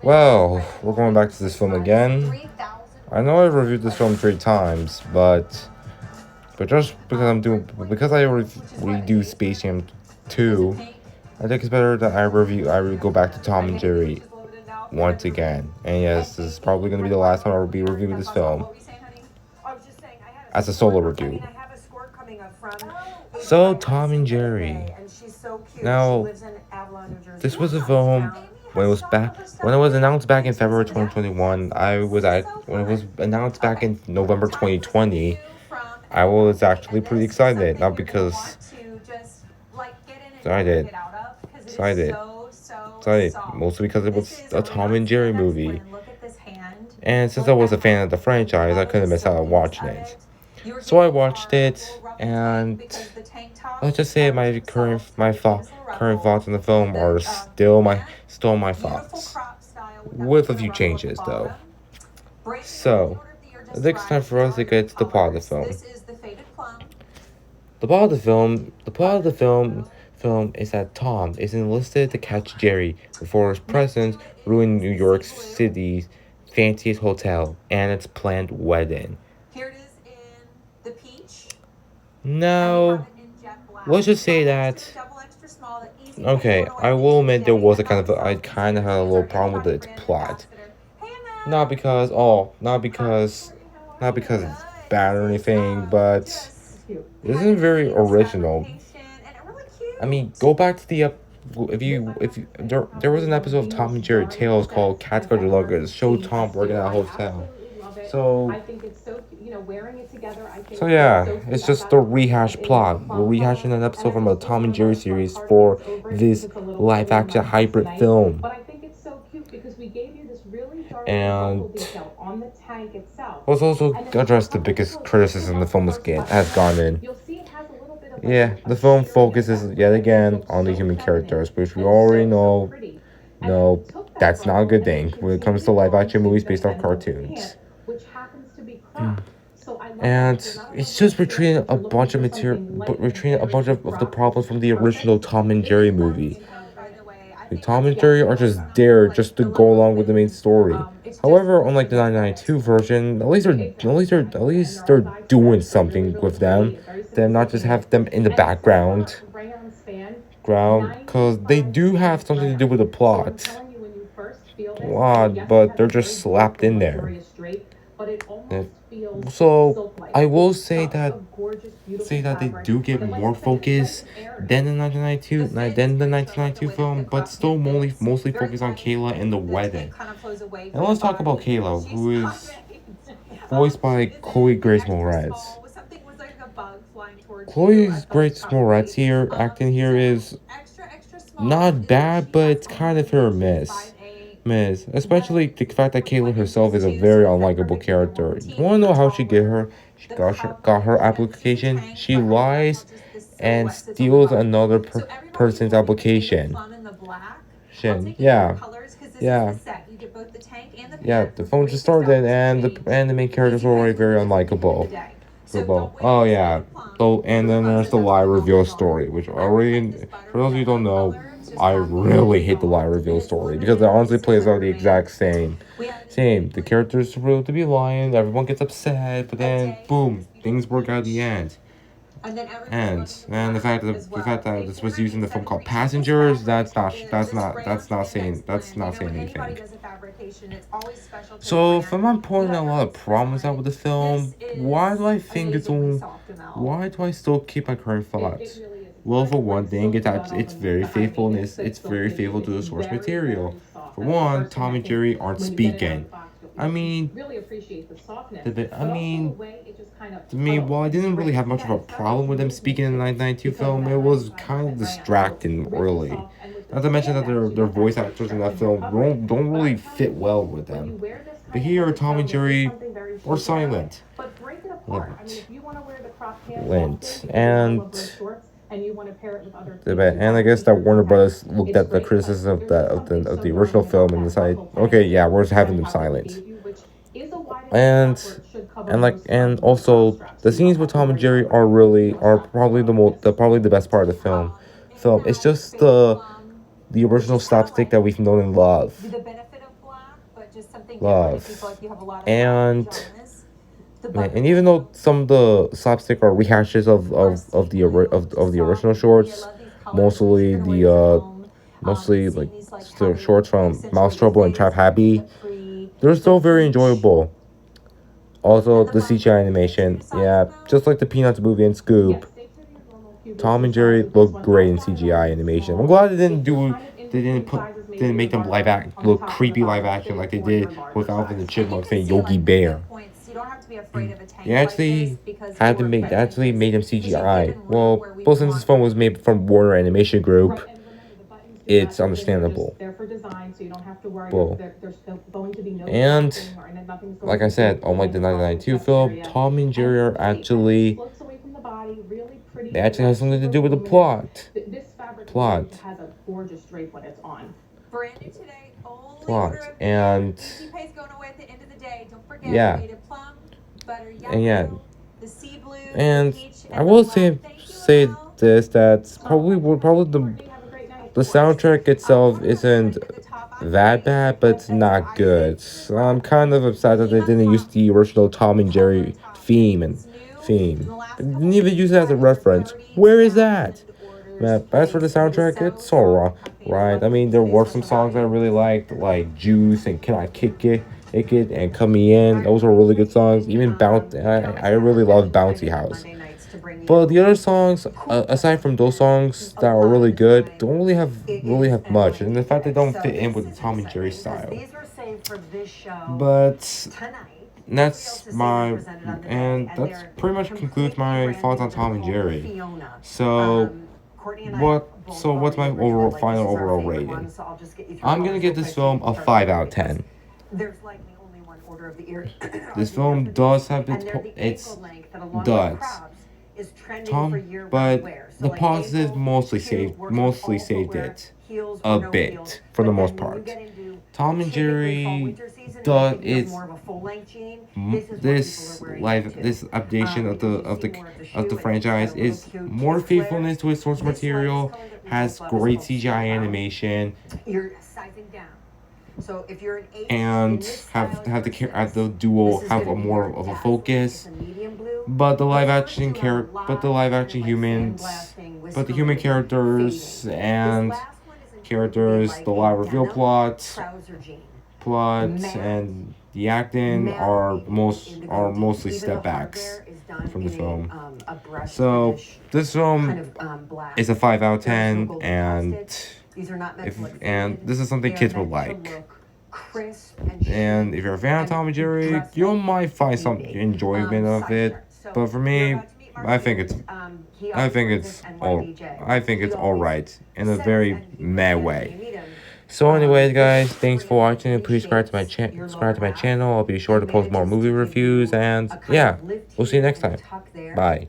Well, we're going back to this film again. I know I reviewed this film 3 times, but just because I redo Space Jam 2, I think it's better that I go back to Tom and Jerry once again. And yes, this is probably going to be the last time I will be reviewing this film as a solo review. So, Tom and Jerry. Now, this was a film when it was announced back in February 2021. When it was announced back in November 2020. I was actually pretty excited, not because excited, excited, mostly because it was a Tom and Jerry movie. And since I was a fan of the franchise, I couldn't miss out on watching it. So I watched it, and let's just say current thoughts on the film are still my thoughts, with a few changes though. So, I think it's time for us to get to the plot of the film. The plot of the film is that Tom is enlisted to catch Jerry before his presence ruined New York City's fanciest hotel and its planned wedding. Now, let's just say that. Okay, I will admit I kind of had a little problem with its plot. Not because it's bad or anything, but it isn't very original. I mean, go back to the if you there was an episode of Tom and Jerry Tales called Cats Guard Your Luggage. Showed Tom working at a hotel. So yeah, it's just the rehash plot. We're rehashing an episode from a Tom and Jerry series for this live action hybrid film. And let's also address the biggest criticism the film has gotten. Yeah, the film focuses yet again on the human characters, which we already know. No, that's not a good thing when it comes to live action movies based off cartoons. And it's just retreating a bunch of material, but retreating a bunch of the problems from the original Tom and Jerry movie. The Tom and Jerry are just there just to go along with the main story. However, unlike the 1992 version, at least they're doing something with them. Then not just have them in the background, because they do have something to do with the plot, but they're just slapped in there. So I will say that they do get more focus than the 1992 film, but still mostly focus on Kayla and the wedding. And let's talk about Kayla, who is voiced by Chloe Grace Moretz. Chloe Grace Moretz acting here is not bad, but it's kind of hit or miss, especially the fact that Kayla herself is a very unlikable character. You wanna know how she got her application? She lies and steals another person's application. Yeah, yeah, yeah. The phone just started, and the main characters were already very unlikable. Oh yeah. So and then there's the lie reveal story, which already, for those of you who don't know, I really hate the lie reveal story because it honestly plays out the exact same. The characters reveal to be lying, everyone gets upset, but then boom, things work out at the end. And the fact that this was used in the film called Passengers, that's not saying anything. So if I'm pointing out a lot of problems out with the film, why do I still keep my current thoughts? Well, for one thing, it's very faithful to the source material. For one, Tom and Jerry aren't speaking. I mean, while I didn't really have much of a problem with them speaking in the 1992 film, it was kind of distracting, really. Not to mention that their voice actors in that film don't really fit well with them. But here, Tom and Jerry are silent. Lint. And I guess that Warner Brothers looked at the criticism of the original film and decided, okay, yeah, we're just having them silent. And also the scenes with Tom and Jerry are probably the best part of the film. It's just the original slapstick that we've known and love. The benefit of black, but just something different if you feel Love. like you have a lot of black And pajamas. The and butterfly even though look. some of the slapstick are rehashes Our sweet blue, of just the soft original and pretty. I shorts, love these colors. At least you're mostly gonna wear these at home. mostly like Seeing these like the Halle shorts from Mouse essentially these Trouble and days, Trap like Happy, they're the still very peach enjoyable. Also, and the the CGI mermaid. Did they shoot animation, a size yeah, in those? just like the Peanuts movie and Scoop, Yes, they carry your normal Tom puberty and Jerry sizes. This look one great has in size M CGI and animation. I'm small. glad You're kind of in they between sizes, maybe didn't in the make them live bottom, act on the look top and the creepy live bottom of action like fit they for your did with larger Alvin the size. And you Chipmunk can saying see Yogi like the Bear. midpoints. You don't have to be afraid of a They tank like this actually because you are they pregnant. actually made them Because you've CGI. given room Well, where we well, would since this want film was room. made from Warner Animation Group, Right, and remember the buttons do not it's go in. They're just understandable. there for design, so you don't have to worry. Well, There's going to be no and snapping or nothing's going like I to said, break unlike the along the top of the 1992 chest film, area. Tom and And Jerry are light as it actually floats away from the body, really they pretty, actually have light, something to super do with the voluminous. plot. This fabric really Plot. has a gorgeous drape when it's on. Brand new today, only order Plot. of the year. And Easy Pay's going away at the end of the day. Don't forget, yeah. Native Plum, Butter And yeah. Yellow, the Sea Blue, the And Peach, I and the will Black. Thank you, say ML. this that probably Courtney, have a great night. the soundtrack itself One more isn't trend at the top. I'm that ready. bad, but it's That's not right. good. So I'm kind of upset that they Keep 'em didn't use pumped. the original Tom and Polo Jerry top. theme It's new in theme. the last They couple didn't even use weeks. it as a Got over reference. Where is that? 30,000 orders Man, as for the placed. It is soundtrack, so it's soft alright. and comfy. I Right? love I it for mean, there today's were some special songs I value. really liked, like Juice and Can I Kick It, and Come Me In. Those were really good songs. Even I really love Bouncy House. But the other songs, aside from those songs that are really good, don't really have much, and the fact they don't fit in with the Tom and Jerry style. But that's pretty much concludes my thoughts on Tom and Jerry. So what's my final overall rating? I'm gonna give this film a 5 out of 10. This film does have its duds. But the positives mostly saved it a bit for the most part. Tom and Jerry does this updation of the franchise is more faithfulness to its source material, has great CGI animation, and have the duo have a more of a focus. But the live action humans, but the human characters, the live reveal plot, and the acting are mostly step backs from the film. So this film is a 5 out of 10, and this is something kids will like. And if you're a fan of Tom and Jerry, you might find some enjoyment of it. But for me, I think it's I think it's all right in a very meh way. So anyways, guys, thanks for watching, and please subscribe to my channel. I'll be sure to post more movie reviews, and yeah, we'll see you next time. Bye.